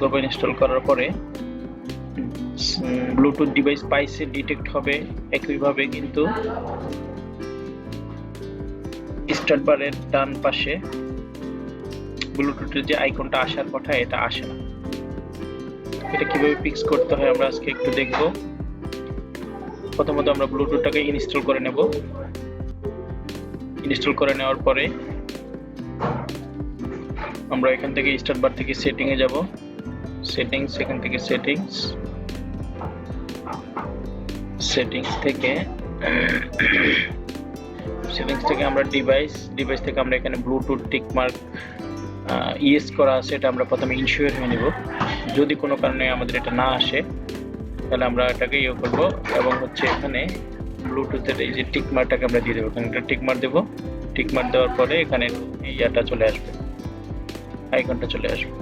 করব। ইনস্টল করার পরে ব্লুটুথ ডিভাইস পাইসে ডিটেক্ট হবে। একইভাবে কিন্তু স্টার্ট বারের ডান পাশে ব্লুটুথের যে আইকনটা আসার কথা এটা আসে না। এটা কিভাবে ফিক্স করতে হয় আমরা আজকে একটু দেখব। প্রথমত আমরা ব্লুটুথটাকে ইনস্টল করে নেব। ইনস্টল করে নেওয়ার পরে আমরা এখান থেকে স্টার্ট বার থেকে সেটিং এ যাব। সেটিংস, এখান থেকে সেটিংস থেকে আমরা ডিভাইস থেকে আমরা এখানে ব্লুটুথ টিক মার্ক ইয়েস করা আছে, এটা আমরা প্রথমে ইনশিওর হয়ে নেব। যদি কোনো কারণে আমাদের এটা না আসে তাহলে আমরা এটাকে করব এবং এখানে ব্লুটুথের এই যে টিক মার্কটাকে আমরা দিয়ে দেবো। এখানে একটা টিক মার্ক দেবো। টিক মার্ক দেওয়ার পরে এখানে ইয়াটা চলে আসবে, আইকনটা চলে আসবে।